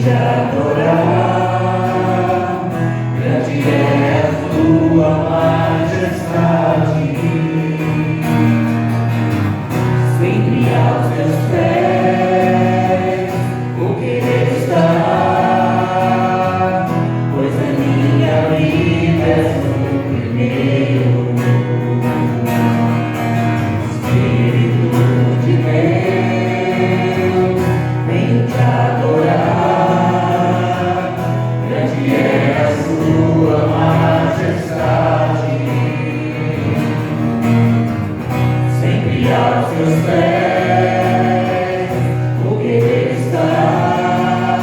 te adorar. Grande é a tua majestade, sempre aos teus pés vou querer estar, pois a minha vida és o primeiro. Espírito de Deus, venho te adorar. Grande é a sua majestade, sempre aos teus pés vou querer estar,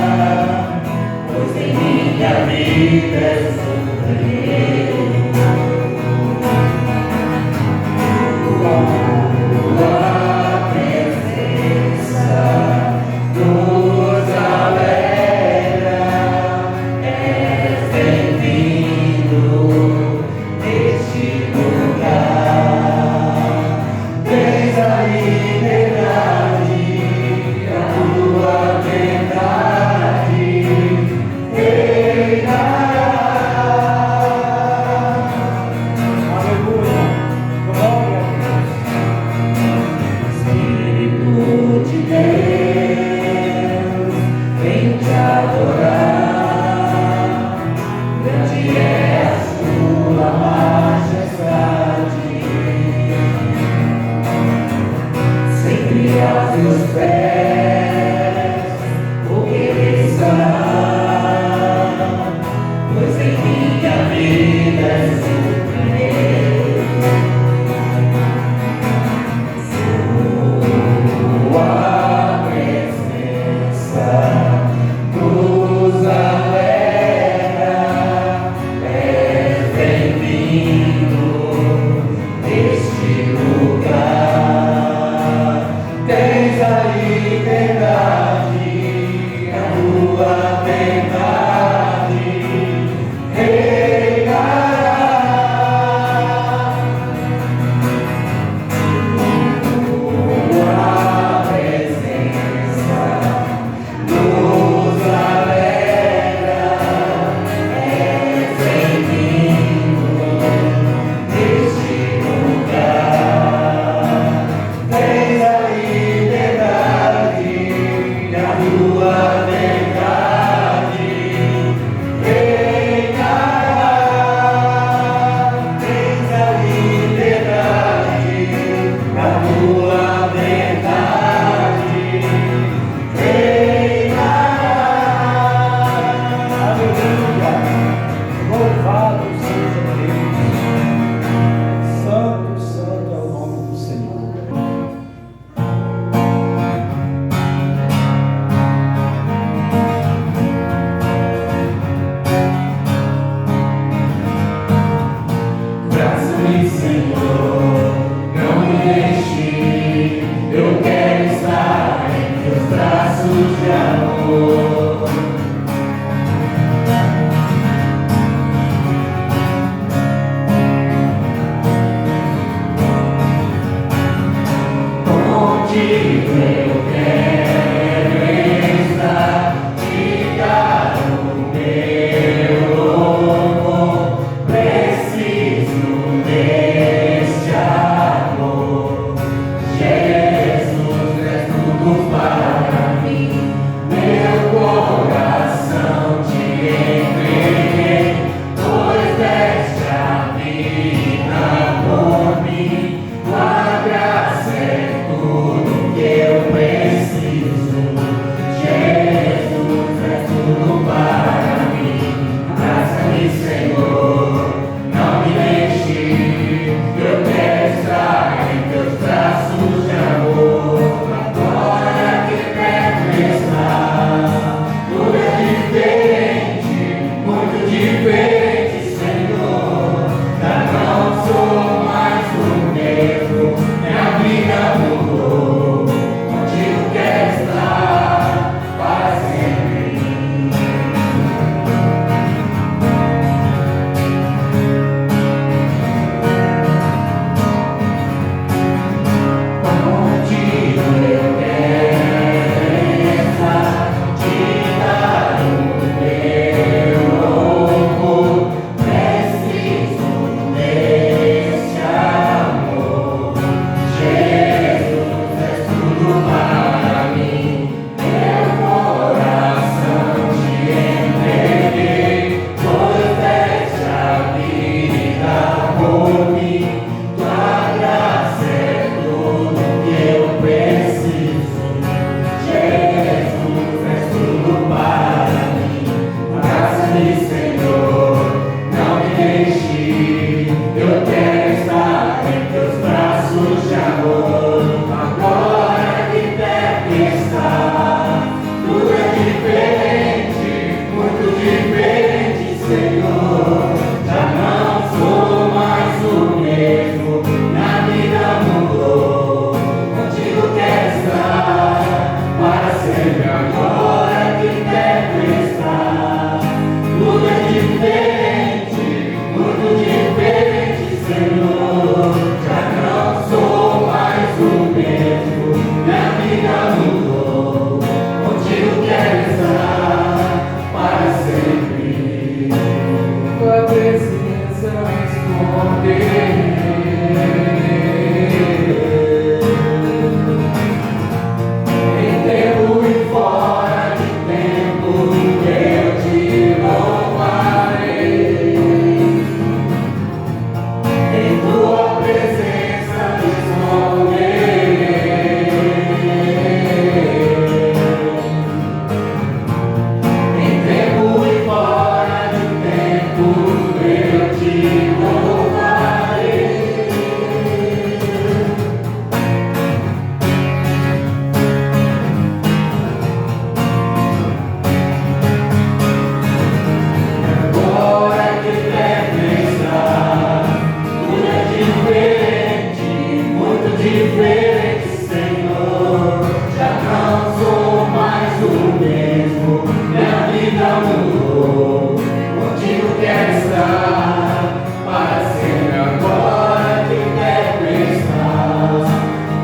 mesmo, minha vida mudou. Contigo quero estar, para sempre agora que quero estar.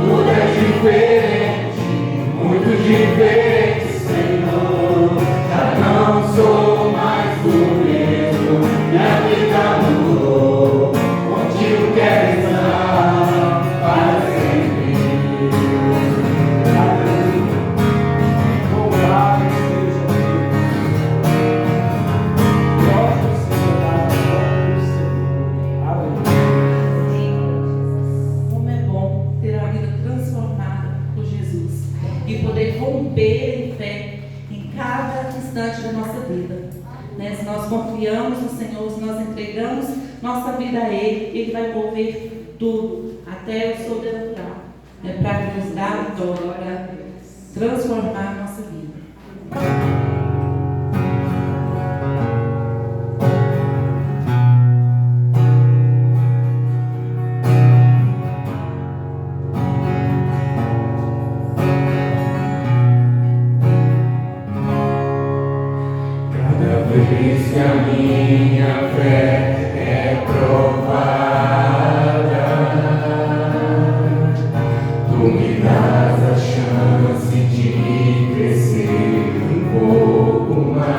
Tudo é diferente, muito diferente, Senhor. Já não sou mais o mesmo, minha vida mudou. Contigo quero estar, para sempre. Louvado seja Deus. Glória seja dada ao Senhor. Aleluia. Como é bom ter a vida transformada por Jesus e poder romper em fé em cada instante da nossa vida. Né? Se nós confiamos no Senhor, se nós entregamos nossa vida a Ele, Ele vai mover tudo, até o sobrenatural, né? Para nos dar a vitória, para transformar a nossa vida. Cada vez que a minha fé é provada, tu me dás a chance de crescer um pouco mais.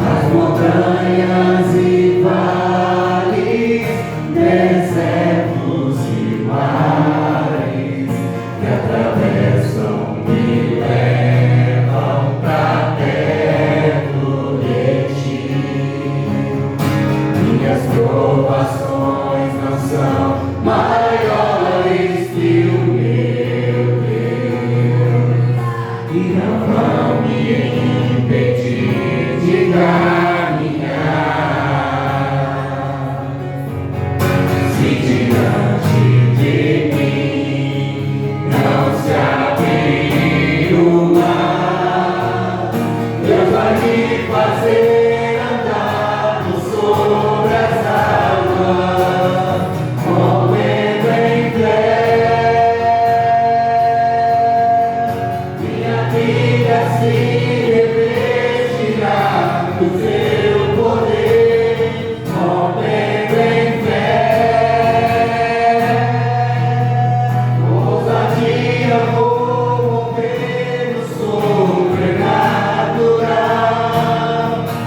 As montanhas e vales, desertos e mares que atravessam me levam pra perto de ti. Minhas provações não são maiores que o meu Deus e não vão me impedir de caminhar. Se diante de mim não se abrir o mar, Deus vai me fazer andar sobre as águas, correndo em fé. Minha vida se revestirá do seu poder, correndo em fé. Ousadia vou mover no sobrenatural.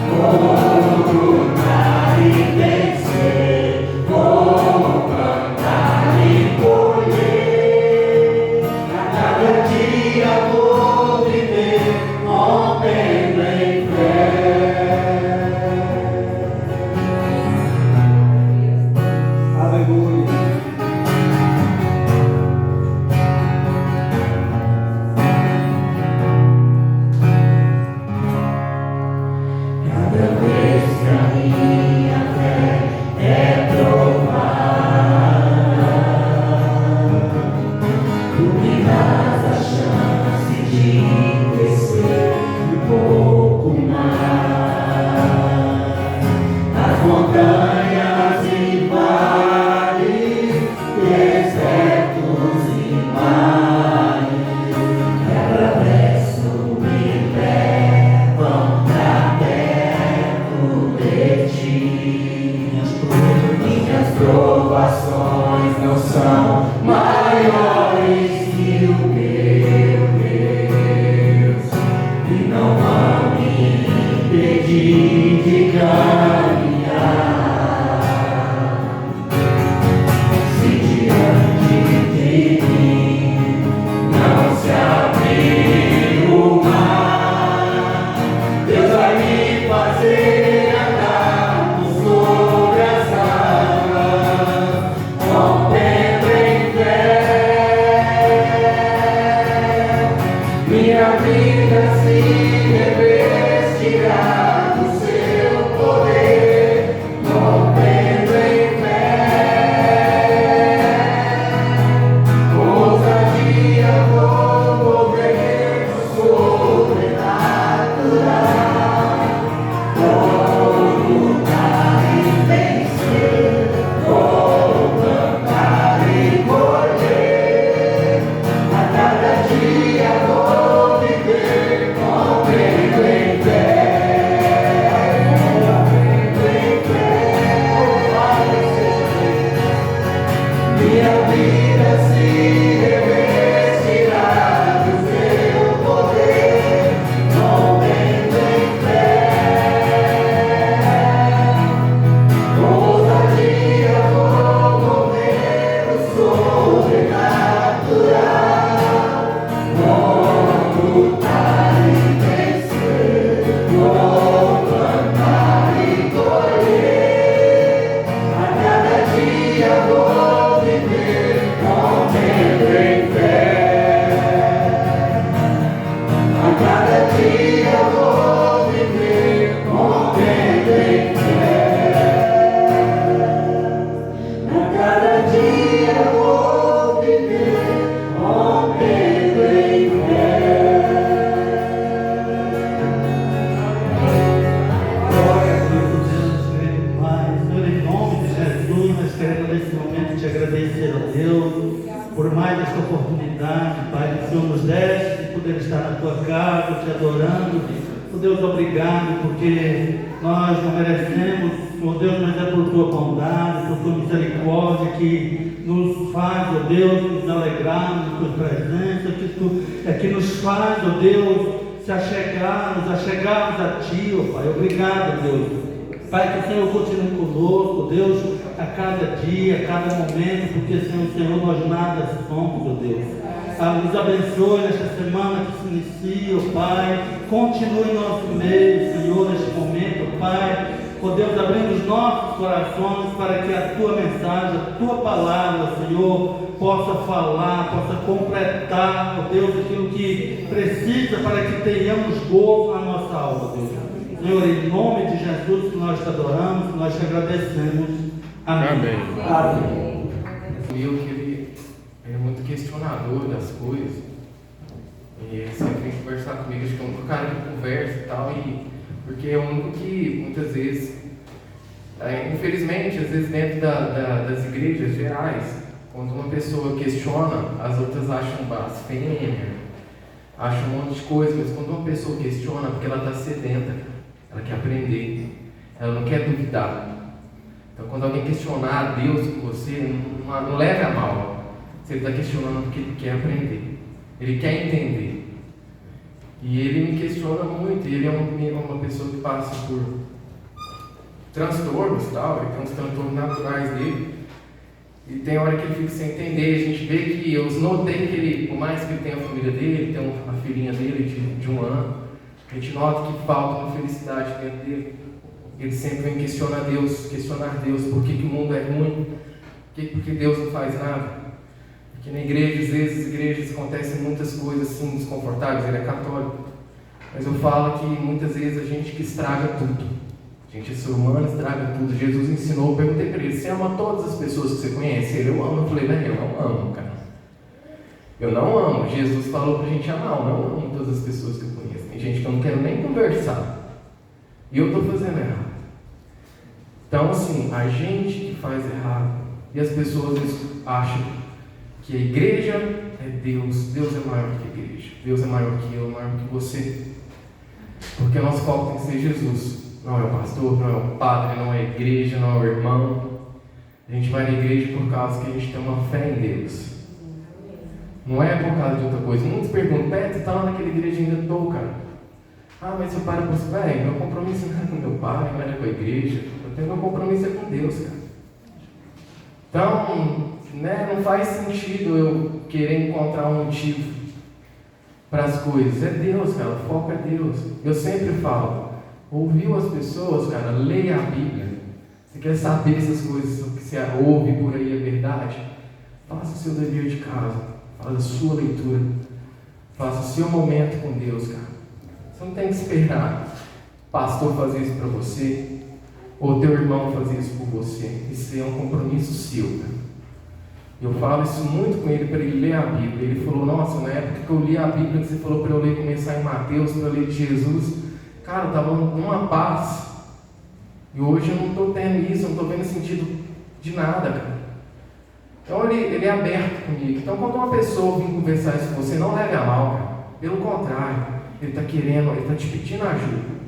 Vou lutar e vencer, vou plantar e colher. A cada dia vou viver novas louvado, te adorando. Oh Deus, obrigado, porque nós não merecemos, oh Deus, mas é por tua bondade, por tua misericórdia que nos faz, oh Deus, nos alegrarmos em tua presença, que nos faz, oh Deus, nos achegarmos a ti, oh Pai. Obrigado, Deus. Pai, que o Senhor continue conosco, Deus, a cada dia, a cada momento, porque sem o Senhor nós nada somos, oh Deus. Nos abençoe nesta semana que se inicia, oh Pai. Continue em nosso meio, Senhor, neste momento, oh Pai. Oh Deus, abrindo os nossos corações para que a tua mensagem, a tua palavra, Senhor, possa falar, possa completar, oh Deus, aquilo que precisa para que tenhamos gozo na nossa alma, Deus. Senhor, em nome de Jesus que nós te adoramos, que nós te agradecemos. Amém. Amém. Eu que ele é muito questionador das coisas. E ele sempre vem conversar comigo, acho que é um cara que conversa e tal, porque é o único que muitas vezes, infelizmente, às vezes dentro das igrejas gerais, quando uma pessoa questiona, as outras acham blasfêmia, acham um monte de coisa, mas quando uma pessoa questiona, porque ela está sedenta, ela quer aprender, ela não quer duvidar. Então, quando alguém questionar a Deus com você, não leve a mal. Você está questionando porque ele quer aprender, ele quer entender. E ele me questiona muito. Ele é uma pessoa que passa por transtornos e tal, ele tem uns transtornos naturais dele. E tem hora que ele fica sem entender. A gente vê que eu notei que ele, por mais que ele tenha a família dele, tem uma filhinha dele de 1 ano, a gente nota que falta uma felicidade dentro dele. Ele sempre vem questionar Deus, por que o mundo é ruim, por que Deus não faz nada. Porque na igreja, às vezes, nas igrejas acontecem muitas coisas assim desconfortáveis. Ele é católico, mas eu falo que muitas vezes a gente que estraga tudo. A gente é ser humano, estraga tudo. Jesus ensinou, eu perguntei para ele: você ama todas as pessoas que você conhece? Ele: eu amo. Eu falei: eu não amo, cara. Eu não amo. Jesus falou para a gente amar. Eu não amo todas as pessoas que eu conheço. Tem gente que eu não quero nem conversar, e eu estou fazendo errado. Então, assim, a gente que faz errado, e as pessoas acham que a igreja é Deus. Deus é maior que a igreja. Deus é maior que eu, maior que você. Porque o nosso foco tem que ser Jesus. Não é o pastor, não é o padre, não é a igreja, não é o irmão. A gente vai na igreja por causa que a gente tem uma fé em Deus. Não é por causa de outra coisa. Muitos perguntam: Beto, você está lá naquela igreja? Ainda estou, cara. Ah, mas seu pai era você. Velho, meu compromisso não é com meu pai, não é com a igreja. Eu tenho meu compromisso é com Deus, cara. Então, não faz sentido eu querer encontrar um motivo para as coisas. É Deus, cara. O foco é Deus. Eu sempre falo: ouviu as pessoas, cara, leia a Bíblia. Você quer saber se as coisas que você ouve por aí é verdade? Faça o seu dever de casa. Faça a sua leitura. Faça o seu momento com Deus, cara. Você não tem que esperar o pastor fazer isso para você, ou teu irmão fazer isso por você. Isso é um compromisso seu, cara. Eu falo isso muito com ele, para ele ler a Bíblia. Ele falou: nossa, na época que eu li a Bíblia, que você falou para eu ler, começar em Mateus, para eu ler de Jesus, cara, eu estava numa paz. E hoje eu não estou tendo isso, eu não estou vendo sentido de nada, cara. Então ele é aberto comigo. Então, quando uma pessoa vem conversar isso com você, não leve a mal, cara. Pelo contrário, ele está querendo, ele está te pedindo ajuda.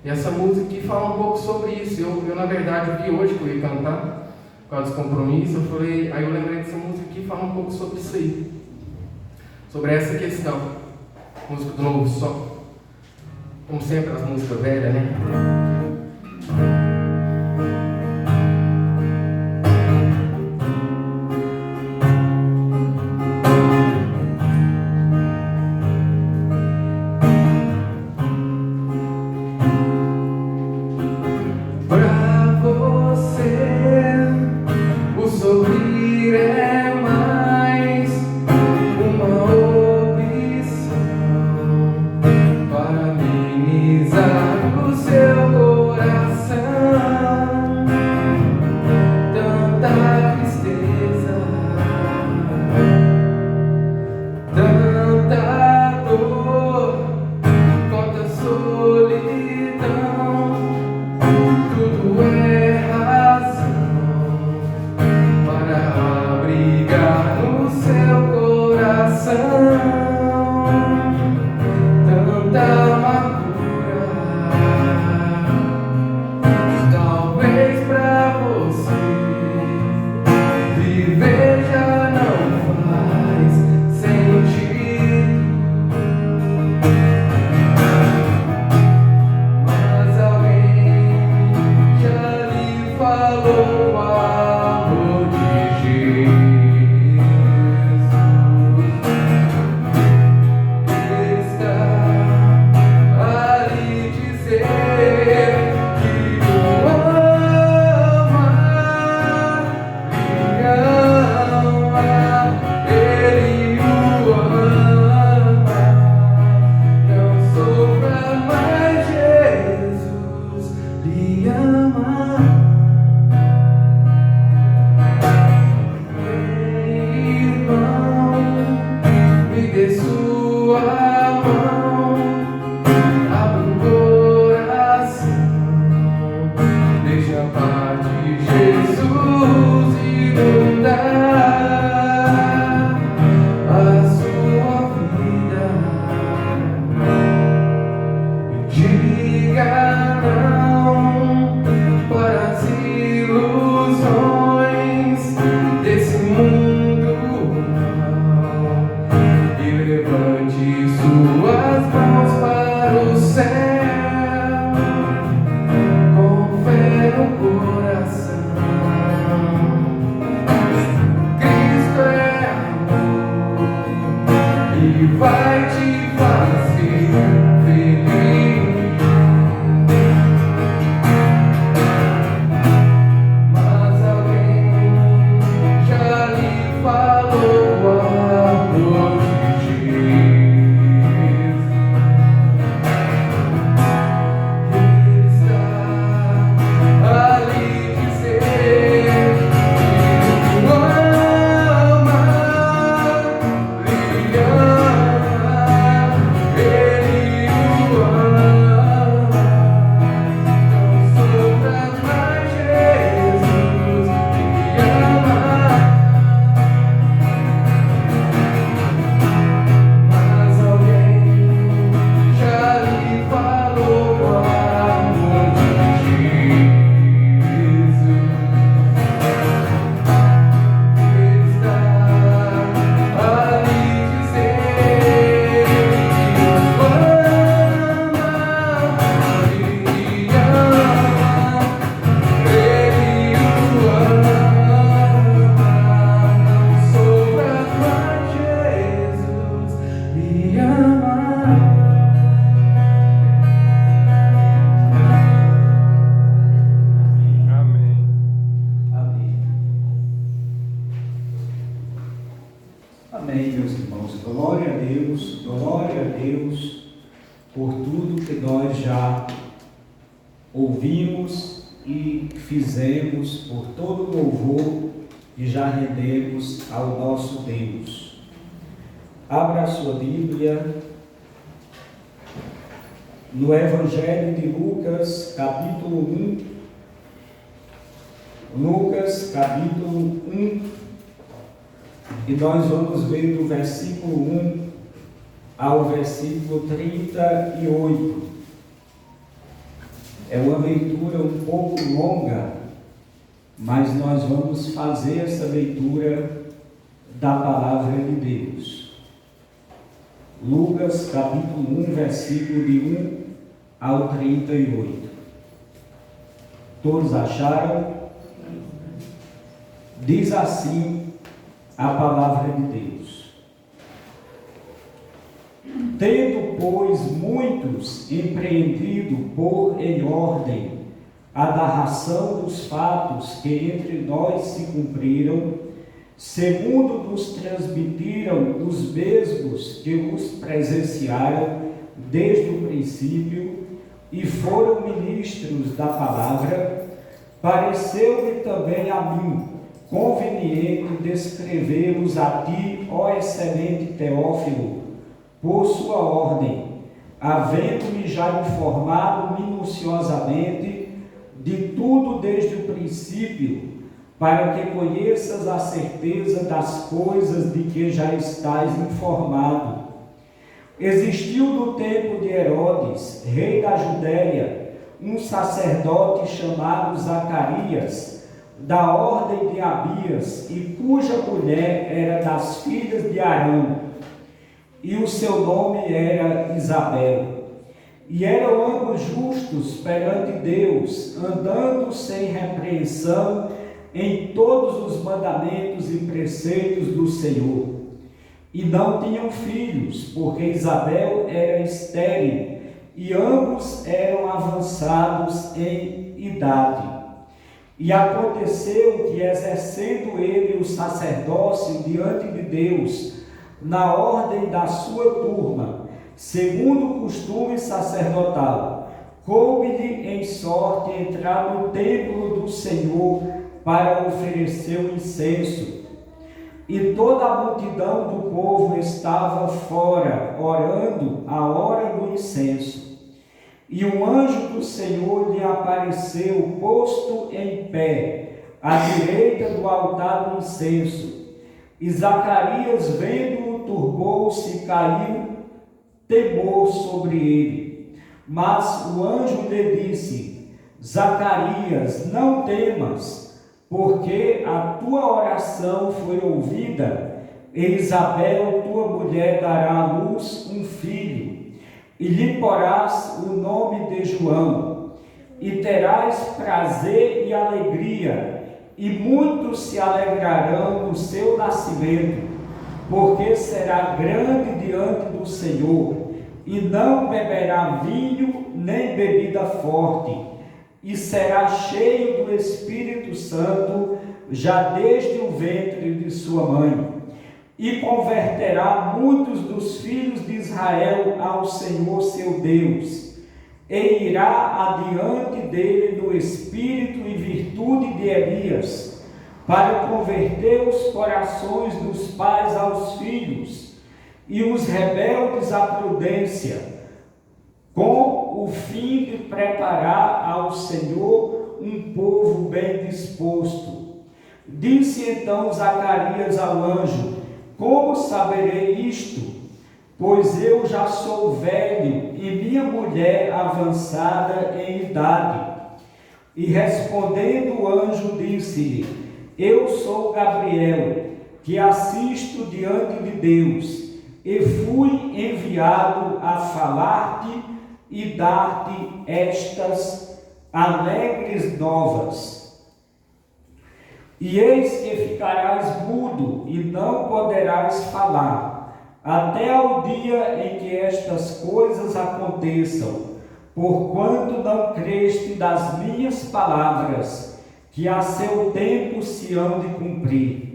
E essa música aqui fala um pouco sobre isso. Eu na verdade, vi hoje que eu ia cantar, por causa dos compromissos, aí eu lembrei dessa música aqui, fala um pouco sobre isso aí. Sobre essa questão. Música do Novo Som. Como sempre, as músicas velhas, né? Para amenizar o seu coração. Diga não para as ilusões desse mundo mal e levante suas mãos para o céu com fé no coração. Cristo é amor e vai te fazer feliz. Mas alguém já lhe falou o amor de Jesus. Ele está ali dizer que o ama, lhe ama, ele o ama. Não sofra mais, Jesus me ama. Mas alguém já lhe falou o amor de Jesus. Ele está ali dizer que o ama, ele ama, ele o ama. Não sofra mais, Jesus me ama. Amém. Amém. Amém, meus irmãos. Glória a Deus por tudo que nós já ouvimos e fizemos, por todo o louvor que já rendemos ao nosso Deus. Abra a sua Bíblia no Evangelho de Lucas, capítulo 1. Lucas, capítulo 1, e nós vamos ver do versículo 1 ao versículo 38. É uma leitura um pouco longa, mas nós vamos fazer essa leitura da palavra de Deus. Lucas, capítulo 1, versículo de 1 ao 38. Todos acharam? Diz assim a palavra de Deus: tendo, pois, muitos empreendido pôr em ordem a narração dos fatos que entre nós se cumpriram, segundo nos transmitiram os mesmos que os presenciaram desde o princípio e foram ministros da palavra, pareceu-me também a mim conveniente descrevê-los a ti, ó excelente Teófilo, por sua ordem, havendo-me já informado minuciosamente de tudo desde o princípio, para que conheças a certeza das coisas de que já estás informado. Existiu no tempo de Herodes, rei da Judéia, um sacerdote chamado Zacarias, da ordem de Abias, e cuja mulher era das filhas de Arão, e o seu nome era Isabel. E eram ambos justos perante Deus, andando sem repreensão em todos os mandamentos e preceitos do Senhor. E não tinham filhos, porque Isabel era estéril, e ambos eram avançados em idade. E aconteceu que, exercendo ele o sacerdócio diante de Deus, na ordem da sua turma, segundo o costume sacerdotal, coube-lhe em sorte entrar no templo do Senhor para oferecer o incenso. E toda a multidão do povo estava fora, orando a hora do incenso. E um anjo do Senhor lhe apareceu, posto em pé, à direita do altar do incenso. E Zacarias, vendo-o, turbou-se e caiu temor sobre ele. Mas o anjo lhe disse: Zacarias, não temas, porque a tua oração foi ouvida, e Isabel, tua mulher, dará à luz um filho, e lhe porás o nome de João, e terás prazer e alegria, e muitos se alegrarão no seu nascimento, porque será grande diante do Senhor, e não beberá vinho nem bebida forte, e será cheio do Espírito Santo já desde o ventre de sua mãe, e converterá muitos dos filhos de Israel ao Senhor seu Deus, e irá adiante dele no espírito e virtude de Elias, para converter os corações dos pais aos filhos, e os rebeldes à prudência, com o fim de preparar ao Senhor um povo bem disposto. Disse então Zacarias ao anjo: Como saberei isto? Pois eu já sou velho e minha mulher avançada em idade. E respondendo o anjo disse-lhe: Eu sou Gabriel, que assisto diante de Deus, e fui enviado a falar-te e dar-te estas alegres novas. E eis que ficarás mudo e não poderás falar, até ao dia em que estas coisas aconteçam, porquanto não creste das minhas palavras, que a seu tempo se hão de cumprir.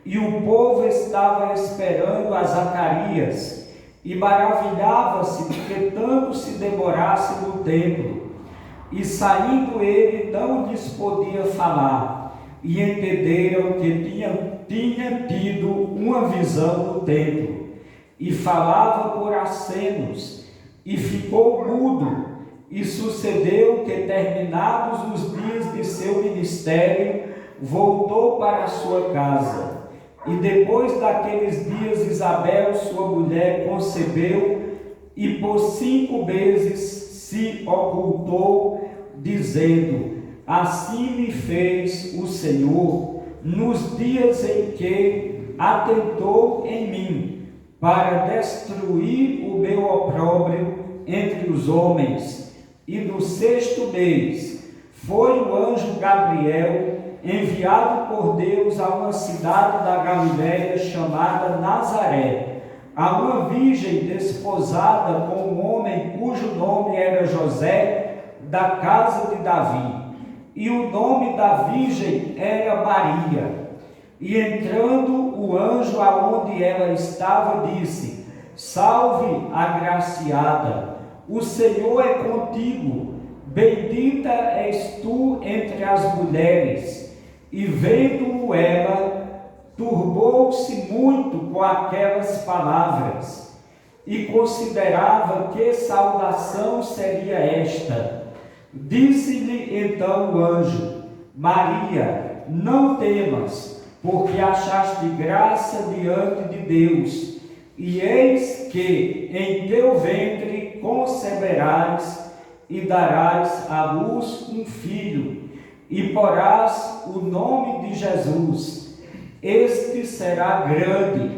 E o povo estava esperando a Zacarias, e maravilhava-se de que tanto se demorasse no templo. E saindo ele, não lhes podia falar, e entenderam que tinha tido uma visão no templo, e falava por acenos, e ficou mudo. E sucedeu que, terminados os dias de seu ministério, voltou para a sua casa. E depois daqueles dias, Isabel, sua mulher, concebeu, e por 5 meses se ocultou, dizendo: Assim me fez o Senhor, nos dias em que atentou em mim, para destruir o meu opróbrio entre os homens. E no 6º mês foi o anjo Gabriel enviado por Deus a uma cidade da Galiléia chamada Nazaré, a uma virgem desposada com um homem cujo nome era José, da casa de Davi, e o nome da virgem era Maria. E entrando o anjo aonde ela estava, disse: Salve, agraciada, o Senhor é contigo, bendita és tu entre as mulheres. E vendo-o ela, turbou-se muito com aquelas palavras, e considerava que saudação seria esta. Disse-lhe então o anjo: Maria, não temas, porque achaste graça diante de Deus, e eis que em teu ventre conceberás e darás à luz um filho, e porás o nome de Jesus. Este será grande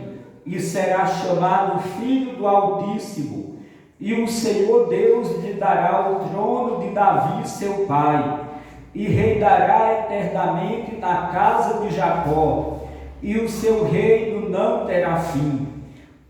e será chamado Filho do Altíssimo, e o Senhor Deus lhe dará o trono de Davi seu pai, e reinará eternamente na casa de Jacó, e o seu reino não terá fim.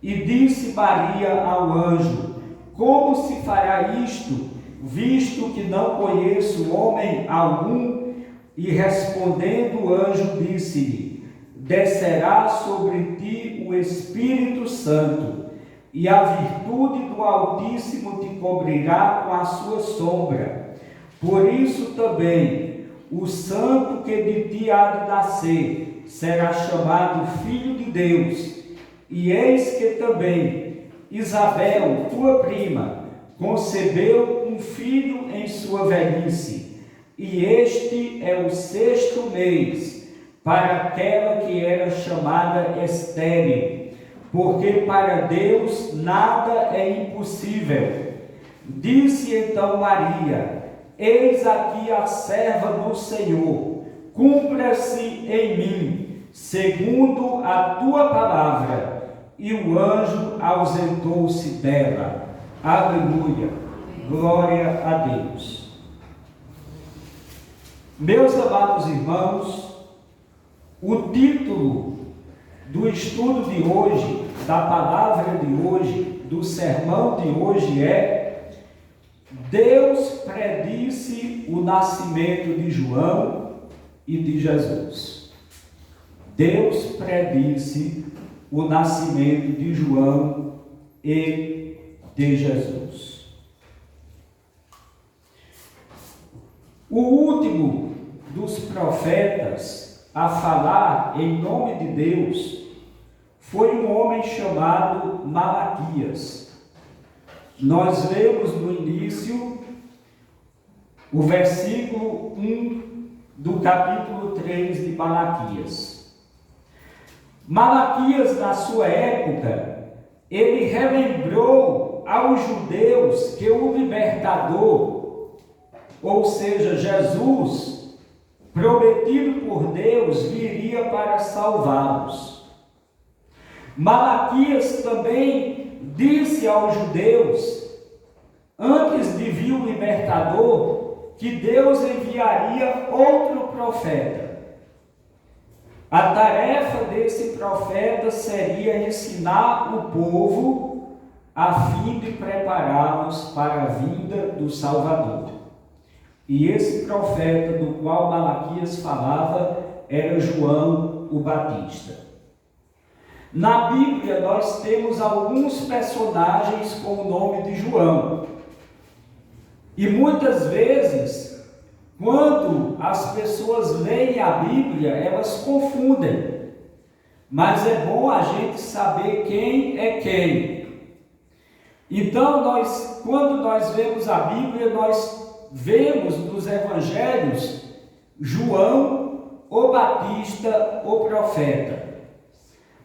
E disse Maria ao anjo: Como se fará isto, visto que não conheço homem algum? E respondendo o anjo, disse-lhe: Descerá sobre ti o Espírito Santo, e a virtude do Altíssimo te cobrirá com a sua sombra. Por isso também o santo que de ti há de nascer será chamado Filho de Deus. E eis que também Isabel, tua prima, concebeu um filho em sua velhice, e este é o 6º mês para aquela que era chamada estéril, porque para Deus nada é impossível. Disse então Maria: eis aqui a serva do Senhor, cumpra-se em mim, segundo a tua palavra. E o anjo ausentou-se dela. Aleluia, glória a Deus. Meus amados irmãos, o título do estudo de hoje, da palavra de hoje, do sermão de hoje é: Deus predisse o nascimento de João e de Jesus. Deus predisse o nascimento de João e de Jesus. O último dos profetas a falar em nome de Deus foi um homem chamado Malaquias. Nós vemos no início o versículo 1 do capítulo 3 de Malaquias. Malaquias, na sua época, ele relembrou aos judeus que o libertador, ou seja, Jesus, prometido por Deus, viria para salvá-los. Malaquias também disse aos judeus, antes de vir o libertador, que Deus enviaria outro profeta. A tarefa desse profeta seria ensinar o povo a fim de prepará-los para a vinda do Salvador. E esse profeta do qual Malaquias falava era João o Batista. Na Bíblia nós temos alguns personagens com o nome de João. E muitas vezes, quando as pessoas leem a Bíblia, elas confundem. Mas é bom a gente saber quem é quem. Então, quando nós vemos a Bíblia, nós vemos nos evangelhos João, o Batista, o profeta.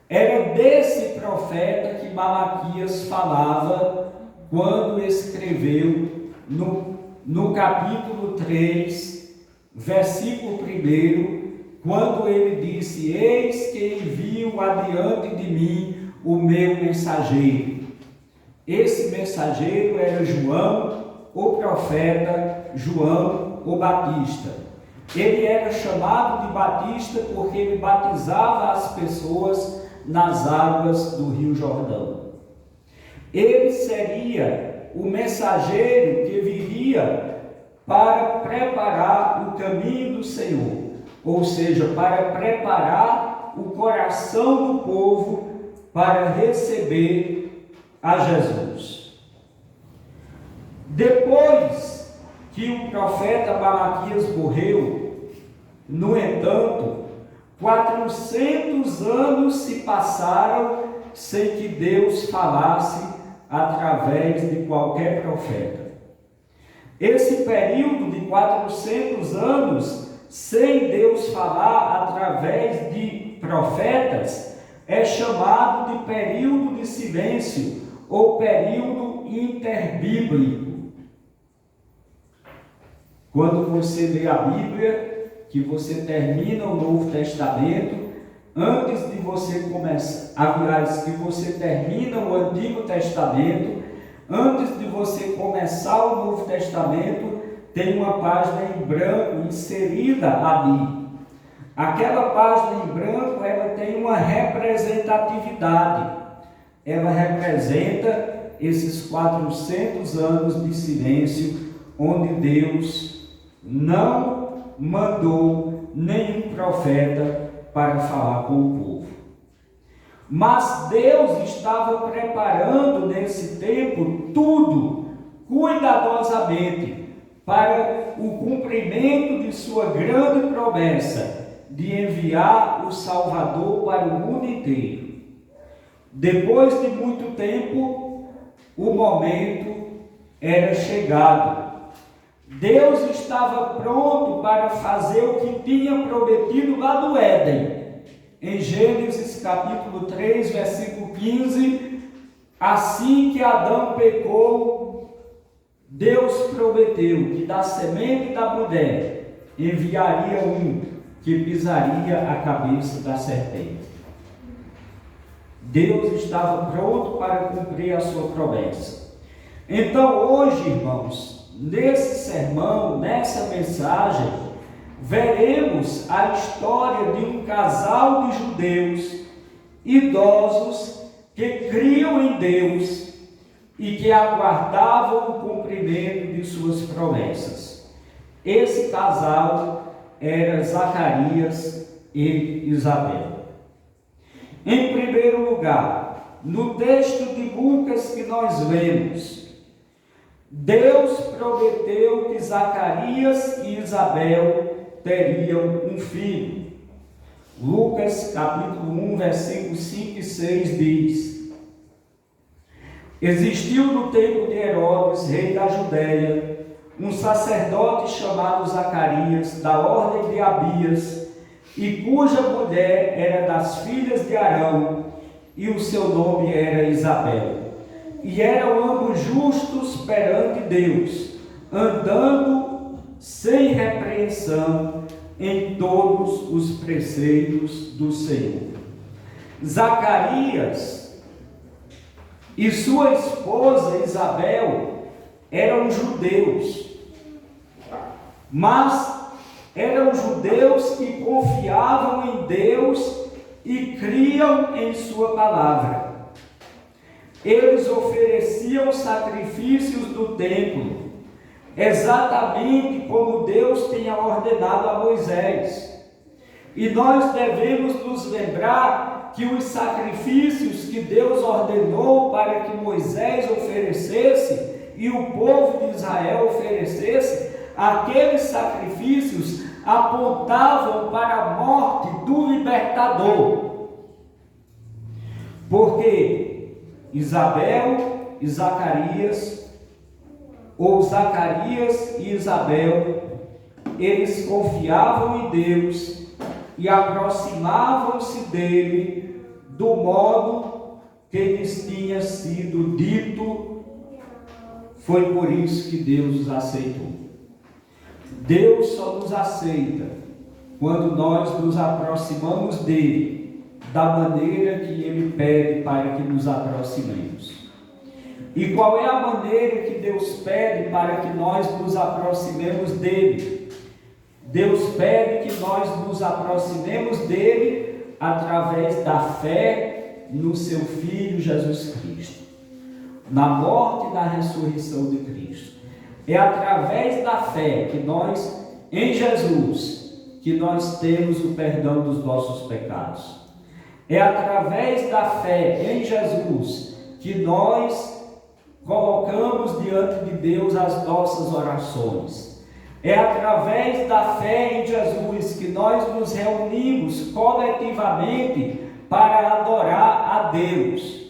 Era desse profeta que Malaquias falava quando escreveu no capítulo 3, versículo 1, quando ele disse: eis que envio adiante de mim o meu mensageiro. Esse mensageiro era João, o profeta João o Batista. Ele era chamado de Batista porque ele batizava as pessoas nas águas do Rio Jordão. Ele seria o mensageiro que viria para preparar o caminho do Senhor, ou seja, para preparar o coração do povo para receber a Jesus. Depois que o profeta Malaquias morreu, no entanto, 400 anos se passaram sem que Deus falasse através de qualquer profeta. Esse período de 400 anos sem Deus falar através de profetas é chamado de período de silêncio ou período interbíblico. Quando você lê a Bíblia, que você termina o Novo Testamento, antes de você começar, aliás, que você termina o Antigo Testamento, antes de você começar o Novo Testamento, tem uma página em branco inserida ali. Aquela página em branco, ela tem uma representatividade. Ela representa esses 400 anos de silêncio, onde Deus não mandou nenhum profeta para falar com o povo. Mas Deus estava preparando nesse tempo tudo cuidadosamente para o cumprimento de sua grande promessa de enviar o Salvador para o mundo inteiro. Depois de muito tempo, o momento era chegado. Deus estava pronto para fazer o que tinha prometido lá do Éden. Em Gênesis capítulo 3, versículo 15, assim que Adão pecou, Deus prometeu que da semente da mulher enviaria um que pisaria a cabeça da serpente. Deus estava pronto para cumprir a sua promessa. Então hoje, irmãos, nesse sermão, nessa mensagem, veremos a história de um casal de judeus idosos que criam em Deus e que aguardavam o cumprimento de suas promessas. Esse casal era Zacarias e Isabel. Em primeiro lugar, no texto de Lucas que nós lemos, Deus prometeu que Zacarias e Isabel teriam um filho. Lucas capítulo 1, versículos 5 e 6 diz: Existiu no tempo de Herodes, rei da Judéia, um sacerdote chamado Zacarias, da ordem de Abias, e cuja mulher era das filhas de Arão, e o seu nome era Isabel. E eram ambos justos perante Deus, andando sem repreensão em todos os preceitos do Senhor. Zacarias e sua esposa Isabel eram judeus, mas eram judeus que confiavam em Deus e criam em sua palavra. Eles ofereciam sacrifícios do templo, exatamente como Deus tinha ordenado a Moisés. E nós devemos nos lembrar que os sacrifícios que Deus ordenou para que Moisés oferecesse e o povo de Israel oferecesse, aqueles sacrifícios apontavam para a morte do libertador. Porque Isabel e Zacarias, ou Zacarias e Isabel, eles confiavam em Deus e aproximavam-se dele do modo que lhes tinha sido dito. Foi por isso que Deus os aceitou. Deus só nos aceita quando nós nos aproximamos dele da maneira que ele pede para que nos aproximemos. E qual é a maneira que Deus pede para que nós nos aproximemos dele? Deus pede que nós nos aproximemos dele através da fé no seu Filho Jesus Cristo, na morte e na ressurreição de Cristo. É através da fé que nós, em Jesus, que nós temos o perdão dos nossos pecados. É através da fé em Jesus que nós colocamos diante de Deus as nossas orações. É através da fé em Jesus que nós nos reunimos coletivamente para adorar a Deus.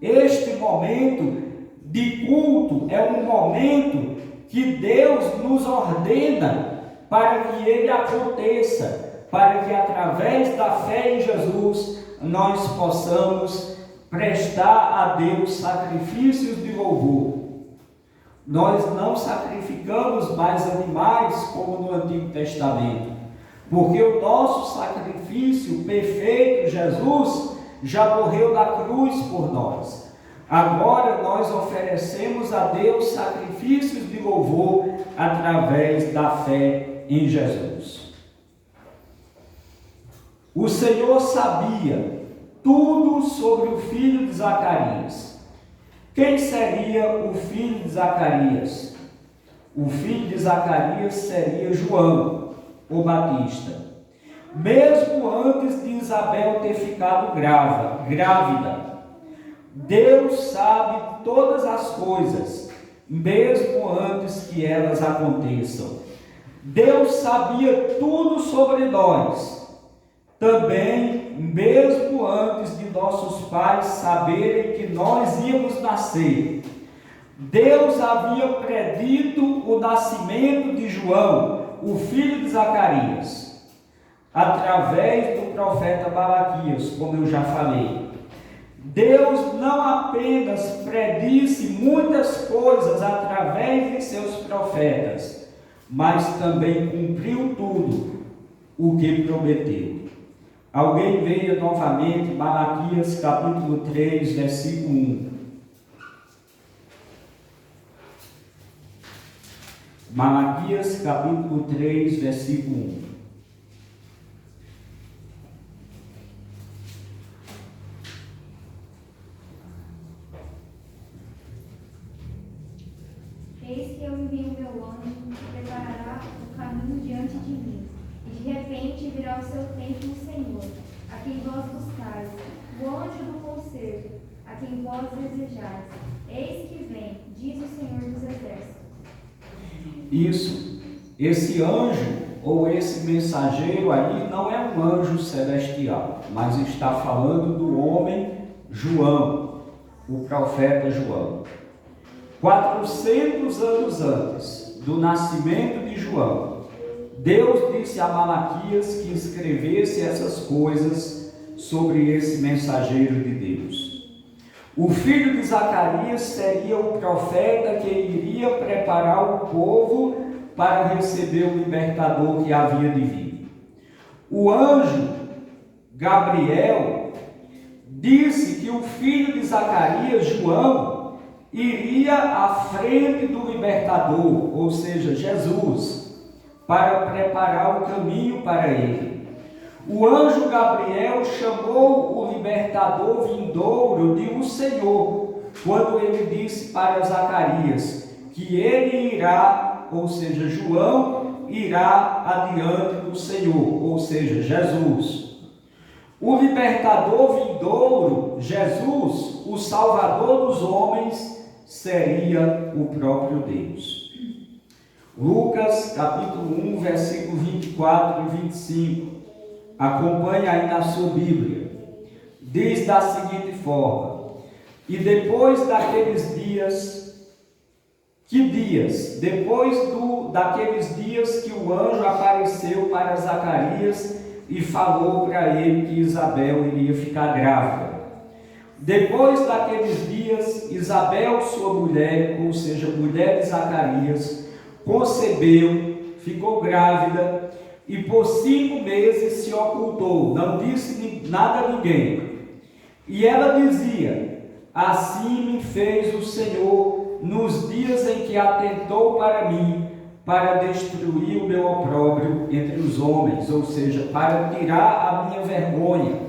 Este momento de culto é um momento que Deus nos ordena para que ele aconteça, para que através da fé em Jesus nós possamos prestar a Deus sacrifícios de louvor. Nós não sacrificamos mais animais como no Antigo Testamento, porque o nosso sacrifício perfeito, Jesus, já morreu na cruz por nós. Agora nós oferecemos a Deus sacrifícios de louvor através da fé em Jesus. O Senhor sabia tudo sobre o filho de Zacarias. Quem seria o filho de Zacarias? O filho de Zacarias seria João, o Batista. Mesmo antes de Isabel ter ficado grávida, Deus sabe todas as coisas, mesmo antes que elas aconteçam. Deus sabia tudo sobre nós, também mesmo antes de nossos pais saberem que nós íamos nascer. Deus havia predito o nascimento de João, o filho de Zacarias, através do profeta Malaquias, como eu já falei. Deus não apenas predisse muitas coisas através de seus profetas, mas também cumpriu tudo o que prometeu. Alguém veja novamente Malaquias capítulo 3, versículo 1. Malaquias capítulo 3, versículo 1. Eis que eu envio o meu anjo, que preparará o caminho diante de mim. E de repente virá o seu tempo no Senhor, a quem vós buscais, o anjo do concerto, a quem vós desejais. Eis que vem, diz o Senhor dos Exércitos. Isso, esse anjo ou esse mensageiro aí não é um anjo celestial, mas está falando do homem João, o profeta João. 400 anos antes do nascimento de João, Deus disse a Malaquias que escrevesse essas coisas sobre esse mensageiro de Deus. O filho de Zacarias seria o profeta que iria preparar o povo para receber o libertador que havia de vir. O anjo Gabriel disse que o filho de Zacarias, João, iria à frente do libertador, ou seja, Jesus, para preparar o caminho para ele. O anjo Gabriel chamou o libertador vindouro de o Senhor, quando ele disse para Zacarias que ele irá, ou seja, João irá adiante do Senhor, ou seja, Jesus. O libertador vindouro, Jesus, o Salvador dos homens, seria o próprio Deus. Lucas capítulo 1, versículo 24 e 25. Acompanhe aí na sua Bíblia. Diz da seguinte forma: e depois daqueles dias, que dias? Depois daqueles dias que o anjo apareceu para Zacarias e falou para ele que Isabel iria ficar grávida. Depois daqueles dias, Isabel, sua mulher, ou seja, mulher de Zacarias, concebeu, ficou grávida e por 5 meses se ocultou, não disse nada a ninguém. E ela dizia: assim me fez o Senhor nos dias em que atentou para mim, para destruir o meu opróbrio entre os homens, ou seja, para tirar a minha vergonha.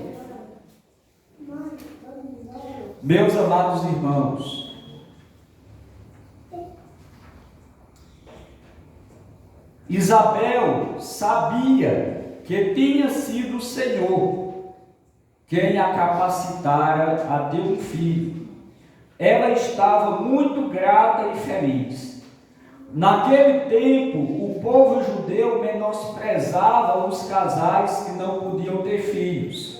Meus amados irmãos, Isabel sabia que tinha sido o Senhor quem a capacitara a ter um filho. Ela estava muito grata e feliz. Naquele tempo, o povo judeu menosprezava os casais que não podiam ter filhos.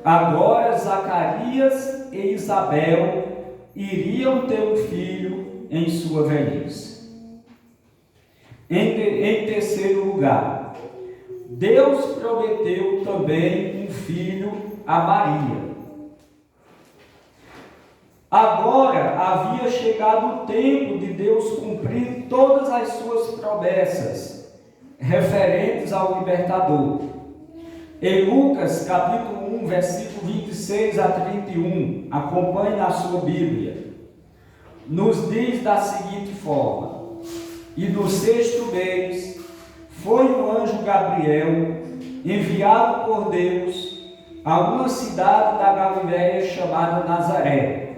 Agora, Zacarias e Isabel iriam ter um filho em sua velhice. Em terceiro lugar, Deus prometeu também um filho a Maria. Agora havia chegado o tempo de Deus cumprir todas as suas promessas referentes ao libertador. Em Lucas capítulo 1, versículo 26 a 31, acompanhe na sua Bíblia, nos diz da seguinte forma: e no 6º mês foi o anjo Gabriel enviado por Deus a uma cidade da Galiléia chamada Nazaré,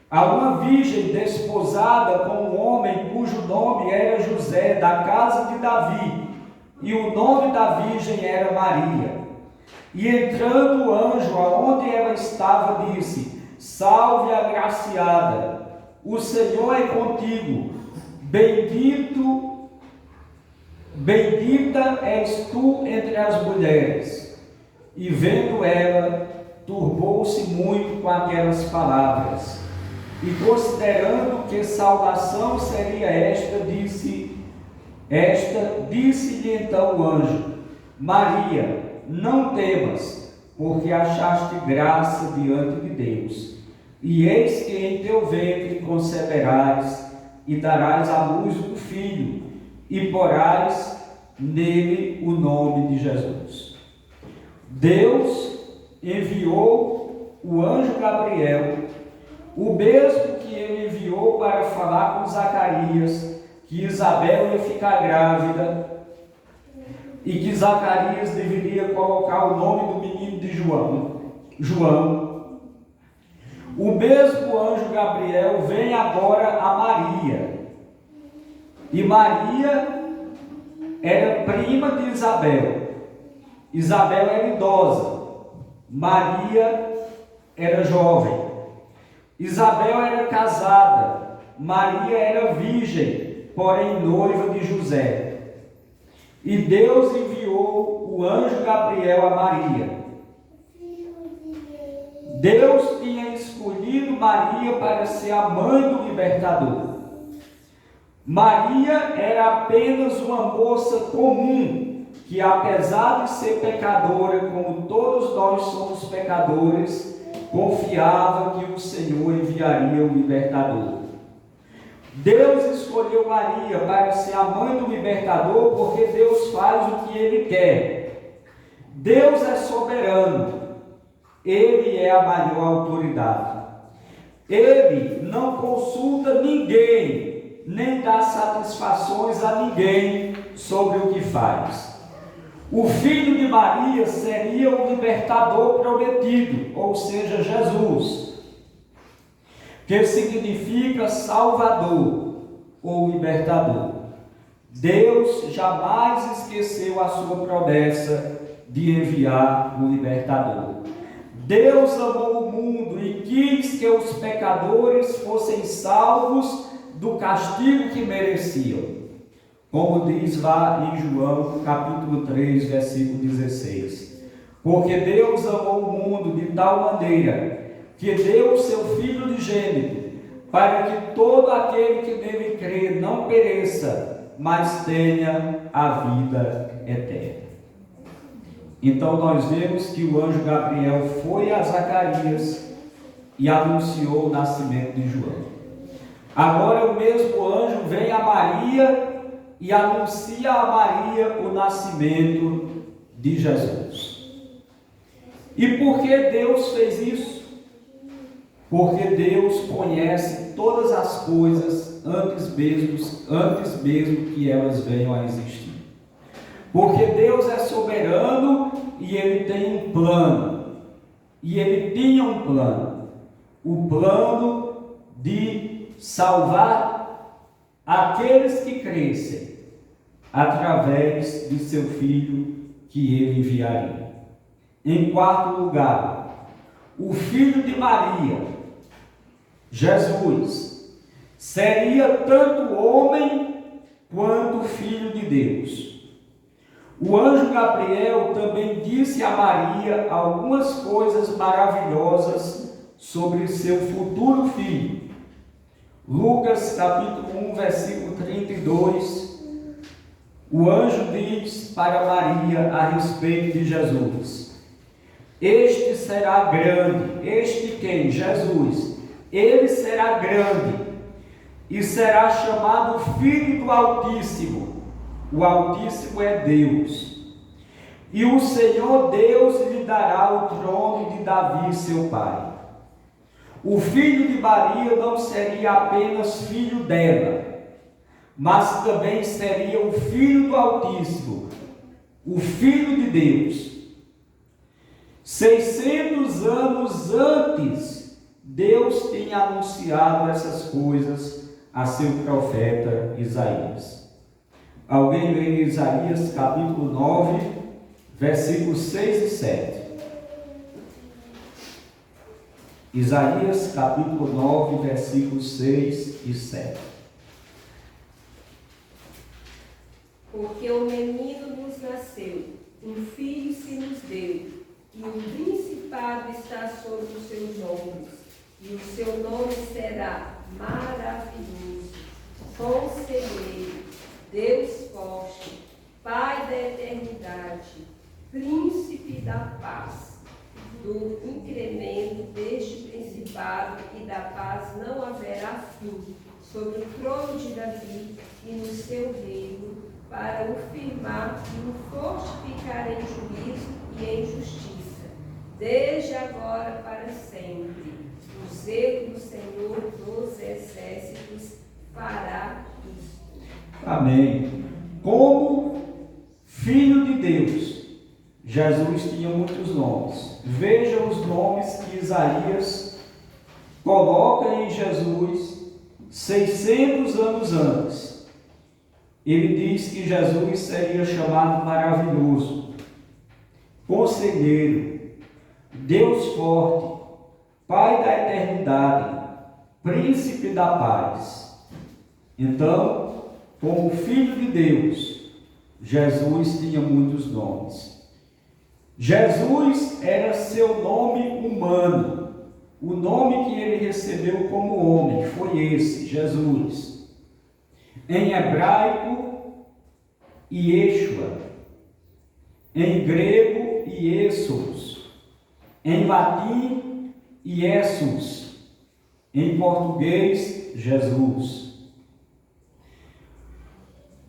a uma virgem desposada com um homem cujo nome era José, da casa de Davi, e o nome da virgem era Maria. E entrando o anjo aonde ela estava, disse: salve agraciada, o Senhor é contigo, bendita és tu entre as mulheres. E vendo ela, turbou-se muito com aquelas palavras. E considerando que saudação seria esta, disse-lhe então o anjo: Maria, não temas, porque achaste graça diante de Deus. E eis que em teu ventre conceberás, e darás à luz um filho, e porás nele o nome de Jesus. Deus enviou o anjo Gabriel, o mesmo que ele enviou para falar com Zacarias, que Isabel ia ficar grávida, e que Zacarias deveria colocar o nome do menino de João. O mesmo anjo Gabriel vem agora a Maria. E Maria era prima de Isabel. Isabel era idosa. Maria era jovem. Isabel era casada. Maria era virgem, porém noiva de José. E Deus enviou o anjo Gabriel a Maria. Deus tinha escolhido Maria para ser a mãe do libertador. Maria era apenas uma moça comum, que apesar de ser pecadora, como todos nós somos pecadores, confiava que o Senhor enviaria o libertador. Deus escolheu Maria para ser a mãe do libertador, porque Deus faz o que Ele quer. Deus é soberano. Ele é a maior autoridade. Ele não consulta ninguém, nem dá satisfações a ninguém sobre o que faz. O filho de Maria seria o libertador prometido, ou seja, Jesus, que significa Salvador ou libertador. Deus jamais esqueceu a sua promessa de enviar o libertador. Deus amou o mundo e quis que os pecadores fossem salvos do castigo que mereciam, como diz lá em João capítulo 3, versículo 16. Porque Deus amou o mundo de tal maneira que deu o seu Filho unigênito, para que todo aquele que nele crê não pereça, mas tenha a vida eterna. Então nós vemos que o anjo Gabriel foi a Zacarias e anunciou o nascimento de João. Agora o mesmo anjo vem a Maria e anuncia a Maria o nascimento de Jesus. E por que Deus fez isso? Porque Deus conhece todas as coisas antes mesmo que elas venham a existir. Porque Deus é soberano e Ele tem um plano. E Ele tinha um plano. O plano de salvar aqueles que crescem através de seu Filho que Ele enviaria. Em quarto lugar, o Filho de Maria, Jesus, seria tanto homem quanto Filho de Deus. O anjo Gabriel também disse a Maria algumas coisas maravilhosas sobre seu futuro filho. Lucas capítulo 1, versículo 32, o anjo diz para Maria a respeito de Jesus: este será grande. Este quem? Jesus. Ele será grande e será chamado Filho do Altíssimo. O Altíssimo é Deus. E o Senhor Deus lhe dará o trono de Davi, seu pai. O filho de Maria não seria apenas filho dela, mas também seria o Filho do Altíssimo, o Filho de Deus. 600 anos antes, Deus tinha anunciado essas coisas a seu profeta Isaías. Alguém lê Isaías capítulo 9, versículos 6 e 7. Isaías capítulo 9, versículos 6 e 7. Porque o menino nos nasceu, um filho se nos deu, e o principado está sobre os seus ombros, e o seu nome será Maravilhoso, Conselheiro, Deus forte, Pai da eternidade, Príncipe da paz. Do incremento deste principado e da paz não haverá fim, sobre o trono de Davi e no seu reino, para o firmar e o fortificar em juízo e em justiça, desde agora para sempre. O zelo do Senhor dos exércitos fará isto. Amém. Como Filho de Deus, Jesus tinha muitos nomes. Veja os nomes que Isaías coloca em Jesus 600 anos antes. Ele diz que Jesus seria chamado maravilhoso, conselheiro, Deus forte, Pai da eternidade, príncipe da paz. Então, como Filho de Deus, Jesus tinha muitos nomes. Jesus era seu nome humano. O nome que ele recebeu como homem foi esse, Jesus. Em hebraico, Yeshua. Em grego, Iessos. Em latim, Iesus. Em português, Jesus.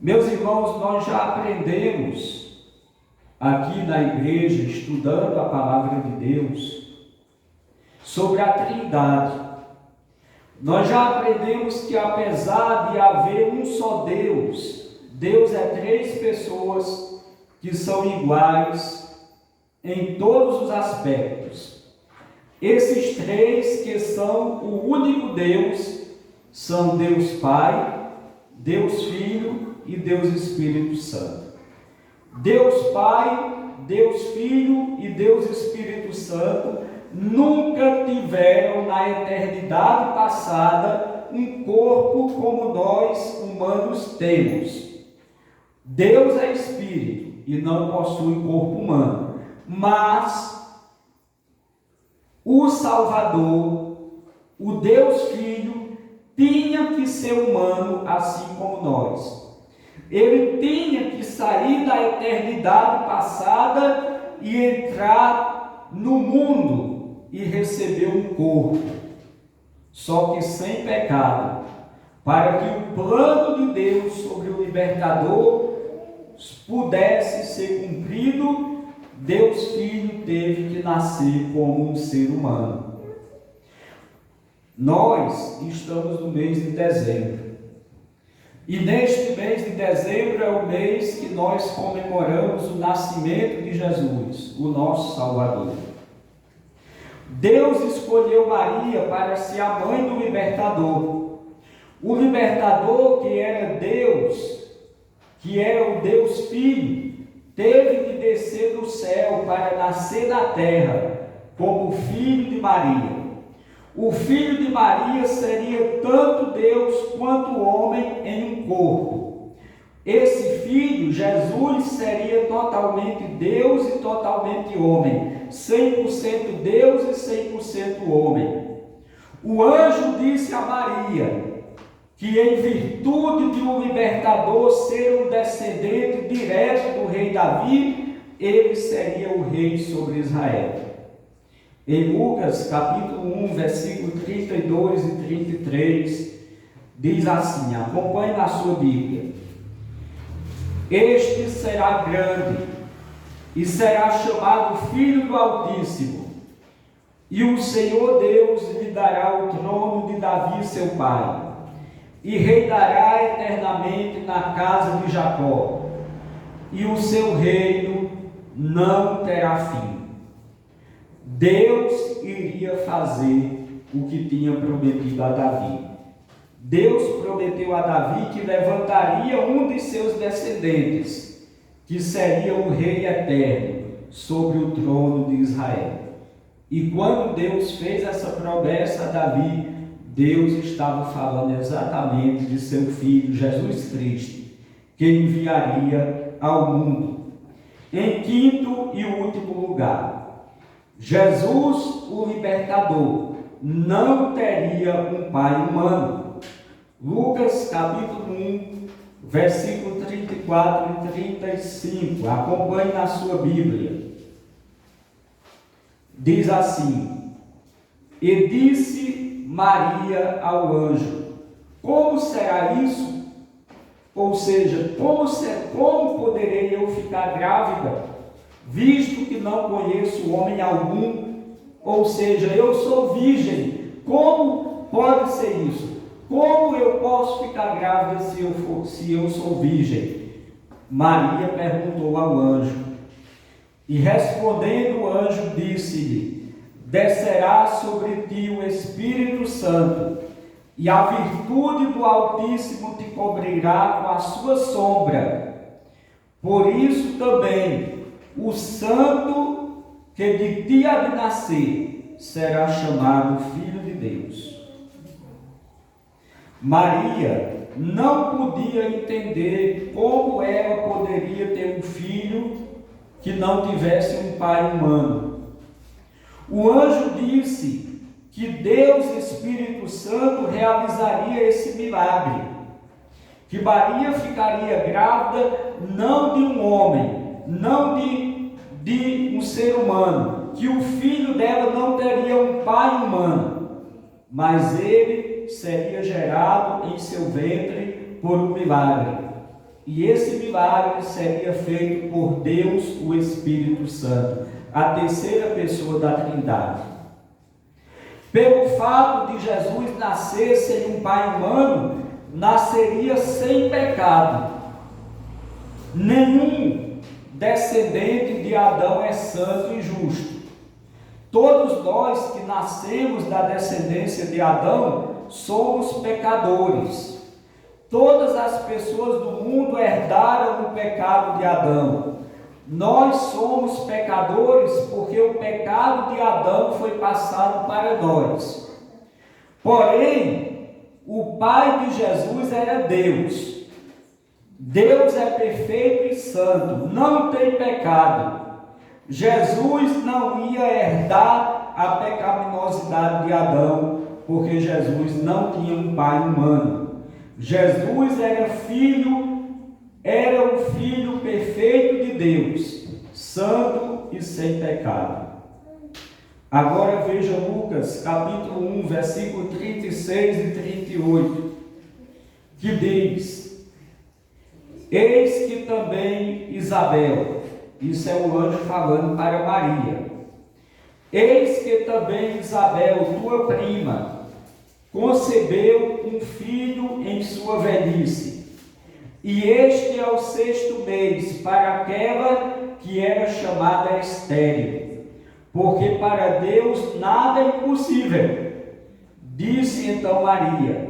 Meus irmãos, nós já aprendemos aqui na igreja, estudando a palavra de Deus, sobre a Trindade. Nós já aprendemos que apesar de haver um só Deus, Deus é três pessoas que são iguais em todos os aspectos. Esses três que são o único Deus, são Deus Pai, Deus Filho e Deus Espírito Santo. Deus Pai, Deus Filho e Deus Espírito Santo nunca tiveram na eternidade passada um corpo como nós humanos temos. Deus é Espírito e não possui corpo humano, mas o Salvador, o Deus Filho, tinha que ser humano assim como nós. Ele tinha que sair da eternidade passada e entrar no mundo e receber um corpo, só que sem pecado, para que o plano de Deus sobre o libertador pudesse ser cumprido. Deus Filho teve que nascer como um ser humano. Nós estamos no mês de dezembro. E neste mês de dezembro é o mês que nós comemoramos o nascimento de Jesus, o nosso Salvador. Deus escolheu Maria para ser a mãe do libertador. O libertador, que era Deus, que era o Deus Filho, teve que descer do céu para nascer na terra como filho de Maria. O filho de Maria seria tanto Deus quanto homem em um corpo. Esse filho, Jesus, seria totalmente Deus e totalmente homem, 100% Deus e 100% homem. O anjo disse a Maria que, em virtude de um libertador ser um descendente direto do rei Davi, ele seria o rei sobre Israel. Em Lucas, capítulo 1, versículo 32 e 33, diz assim, acompanhe na sua Bíblia: Este será grande e será chamado Filho do Altíssimo, e o Senhor Deus lhe dará o trono de Davi seu pai, e reinará eternamente na casa de Jacó, e o seu reino não terá fim. Deus iria fazer o que tinha prometido a Davi. Deus prometeu a Davi que levantaria um de seus descendentes, que seria o rei eterno sobre o trono de Israel. E quando Deus fez essa promessa a Davi, Deus estava falando exatamente de seu Filho, Jesus Cristo, que enviaria ao mundo. Em quinto e último lugar, Jesus, o libertador, não teria um pai humano. Lucas capítulo 1, versículo 34 e 35, acompanhe na sua Bíblia. Diz assim: E disse Maria ao anjo: como será isso? Ou seja, como poderei eu ficar grávida, visto que não conheço homem algum? Ou seja, eu sou virgem. Como pode ser isso? Como eu posso ficar grávida se eu sou virgem? Maria perguntou ao anjo. E respondendo o anjo, disse-lhe: descerá sobre ti o Espírito Santo, e a virtude do Altíssimo te cobrirá com a sua sombra. Por isso também o santo que de ti há de nascer será chamado Filho de Deus. Maria não podia entender como ela poderia ter um filho que não tivesse um pai humano. O anjo disse que Deus Espírito Santo realizaria esse milagre, que Maria ficaria grávida não de um homem, não de um ser humano, que o filho dela não teria um pai humano, mas ele seria gerado em seu ventre por um milagre. E esse milagre seria feito por Deus, o Espírito Santo, a terceira pessoa da Trindade. Pelo fato de Jesus nascer sem um pai humano, nasceria sem pecado. Nenhum descendente de Adão é santo e justo. Todos nós que nascemos da descendência de Adão somos pecadores. Todas as pessoas do mundo herdaram o pecado de Adão. Nós somos pecadores porque o pecado de Adão foi passado para nós. Porém, o pai de Jesus era Deus. Deus é perfeito e santo, não tem pecado. Jesus não ia herdar a pecaminosidade de Adão, porque Jesus não tinha um pai humano. Jesus era o Filho perfeito de Deus, santo e sem pecado. Agora veja Lucas, capítulo 1, versículo 36 e 38, que diz: eis que também Isabel, isso é o anjo falando para Maria, eis que também Isabel, tua prima, concebeu um filho em sua velhice, e este é o 6º mês para aquela que era chamada estéril, porque para Deus nada é impossível. Disse então Maria: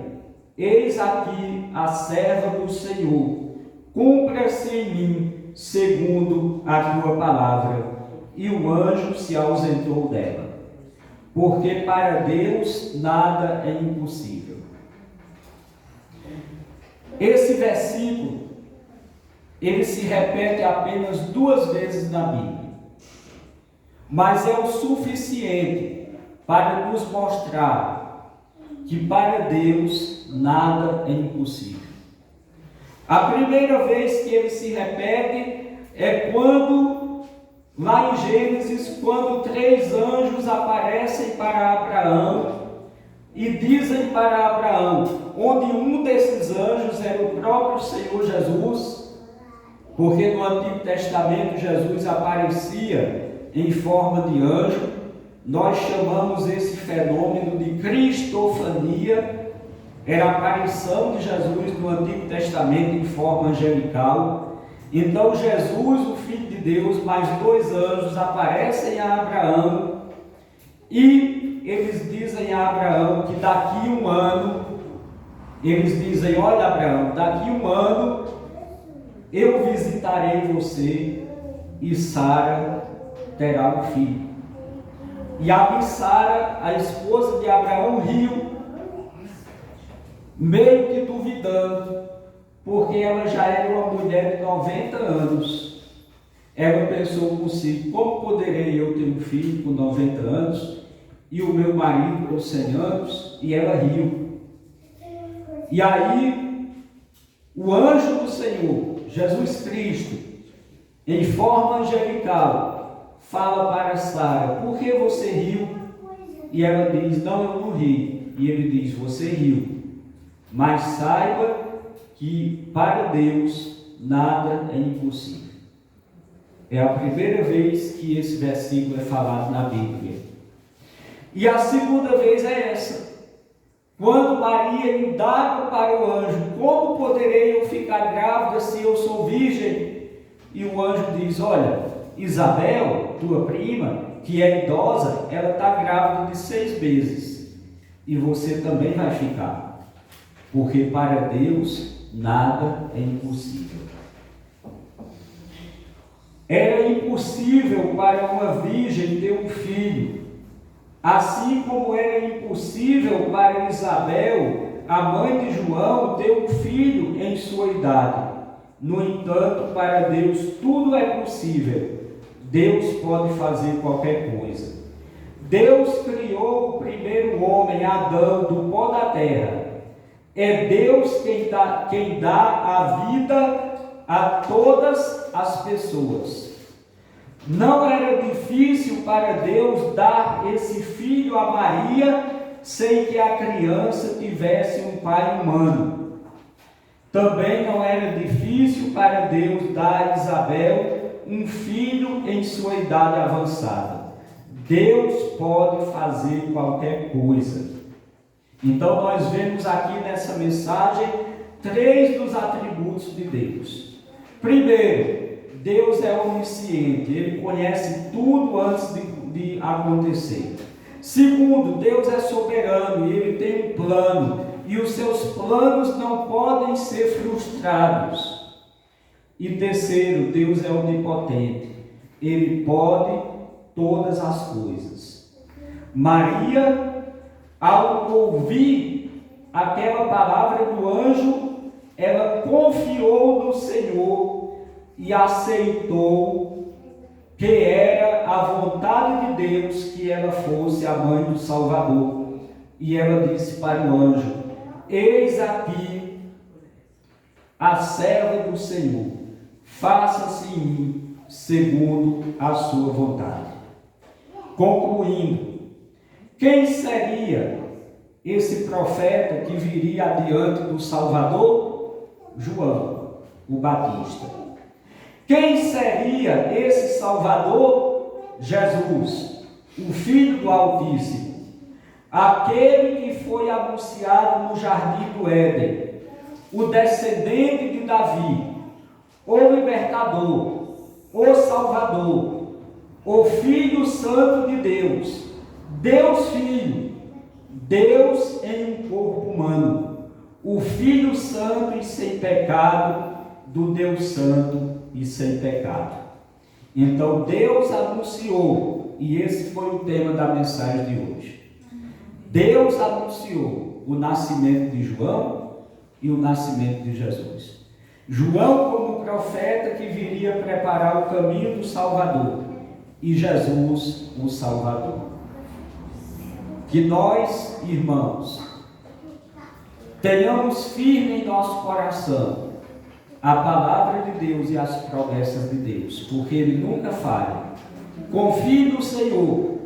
eis aqui a serva do Senhor, cumpra-se em mim segundo a tua palavra. E o anjo se ausentou dela. Porque para Deus nada é impossível. Esse versículo, ele se repete apenas 2 vezes na Bíblia, mas é o suficiente para nos mostrar que para Deus nada é impossível. A primeira vez que ele se repete é quando, lá em Gênesis, quando 3 anjos aparecem para Abraão e dizem para Abraão, onde um desses anjos era o próprio Senhor Jesus, porque no Antigo Testamento Jesus aparecia em forma de anjo. Nós chamamos esse fenômeno de cristofania. Era a aparição de Jesus no Antigo Testamento em forma angelical. Então Jesus, o Filho de Deus, mais 2 anjos aparecem a Abraão e eles dizem a Abraão que daqui 1 ano, eles dizem: olha Abraão, daqui 1 ano eu visitarei você e Sara terá um filho. E a Sara, a esposa de Abraão, riu, meio que duvidando, porque ela já era uma mulher de 90 anos. Ela pensou consigo: como poderei eu ter um filho com 90 anos e o meu marido com 100 anos? E ela riu. E aí, o anjo do Senhor, Jesus Cristo, em forma angelical, fala para Sara: por que você riu? E ela diz: não, eu não ri. E ele diz: você riu. Mas saiba que para Deus nada é impossível. É a primeira vez que esse versículo é falado na Bíblia. E a segunda vez é essa. Quando Maria indaga para o anjo: como poderei eu ficar grávida se eu sou virgem? E o anjo diz: olha, Isabel, tua prima, que é idosa, ela está grávida de 6 meses. E você também vai ficar. Porque para Deus nada é impossível. Era impossível para uma virgem ter um filho, assim como era impossível para Isabel, a mãe de João, ter um filho em sua idade. No entanto, para Deus tudo é possível. Deus pode fazer qualquer coisa. Deus criou o primeiro homem, Adão, do pó da terra. É Deus quem dá a vida a todas as pessoas. Não era difícil para Deus dar esse filho a Maria sem que a criança tivesse um pai humano. Também não era difícil para Deus dar a Isabel um filho em sua idade avançada. Deus pode fazer qualquer coisa. Então nós vemos aqui nessa mensagem 3 dos atributos de Deus. Primeiro, Deus é onisciente, Ele conhece tudo antes de acontecer. Segundo, Deus é soberano e Ele tem um plano, e os seus planos não podem ser frustrados. E terceiro, Deus é onipotente, Ele pode todas as coisas. Maria, ao ouvir aquela palavra do anjo, ela confiou no Senhor e aceitou que era a vontade de Deus que ela fosse a mãe do Salvador. E ela disse para o anjo: eis aqui a serva do Senhor, faça-se em mim segundo a sua vontade. Concluindo, quem seria esse profeta que viria adiante do Salvador? João, o Batista. Quem seria esse Salvador? Jesus, o Filho do Altíssimo, aquele que foi anunciado no jardim do Éden, o descendente de Davi, o libertador, o Salvador, o Filho Santo de Deus, Deus Filho, Deus em um corpo humano, o Filho Santo e sem pecado do Deus Santo e sem pecado. Então Deus anunciou, e esse foi o tema da mensagem de hoje. Deus anunciou o nascimento de João e o nascimento de Jesus. João como profeta que viria preparar o caminho do Salvador, e Jesus o Salvador. Que nós, irmãos, tenhamos firme em nosso coração a palavra de Deus e as promessas de Deus, porque Ele nunca falha. Confie no Senhor,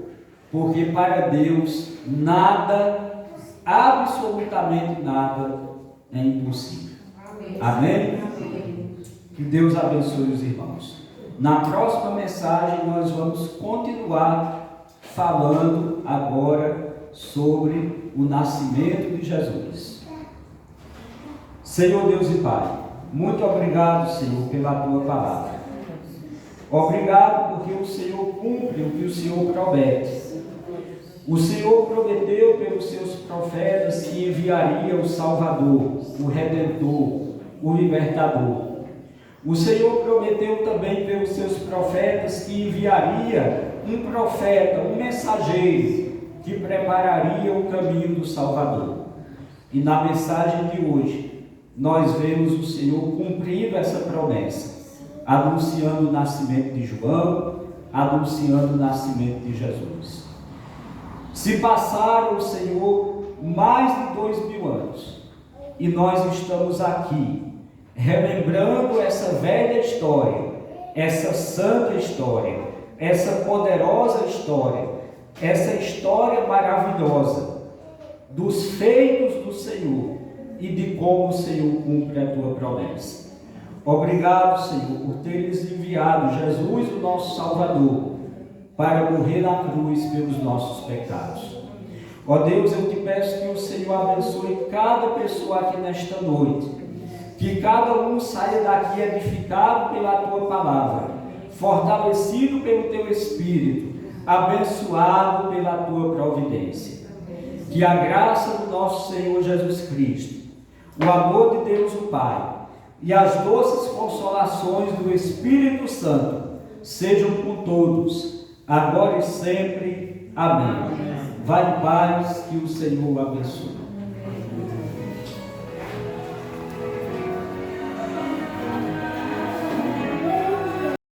porque para Deus nada, absolutamente nada, é impossível. Amém? Que Deus abençoe os irmãos. Na próxima mensagem nós vamos continuar falando agora sobre o nascimento de Jesus. Senhor Deus e Pai, muito obrigado, Senhor, pela Tua palavra. Obrigado porque o Senhor cumpre o que o Senhor promete. O Senhor prometeu pelos seus profetas que enviaria o Salvador, o Redentor, o Libertador. O Senhor prometeu também pelos seus profetas que enviaria um profeta, um mensageiro, que prepararia o caminho do Salvador. E na mensagem de hoje, nós vemos o Senhor cumprindo essa promessa, anunciando o nascimento de João, anunciando o nascimento de Jesus. Se passaram, Senhor, mais de 2000 anos, e nós estamos aqui, relembrando essa velha história, essa santa história, essa poderosa história essa história maravilhosa dos feitos do Senhor e de como o Senhor cumpre a tua promessa. Obrigado, Senhor, por teres enviado Jesus, o nosso Salvador, para morrer na cruz pelos nossos pecados. Ó Deus, eu te peço que o Senhor abençoe cada pessoa aqui nesta noite, que cada um saia daqui edificado pela tua palavra, fortalecido pelo teu Espírito, abençoado pela tua providência. Que a graça do nosso Senhor Jesus Cristo, o amor de Deus o Pai e as doces consolações do Espírito Santo sejam com todos, agora e sempre. Amém. Vai em paz, que o Senhor abençoe.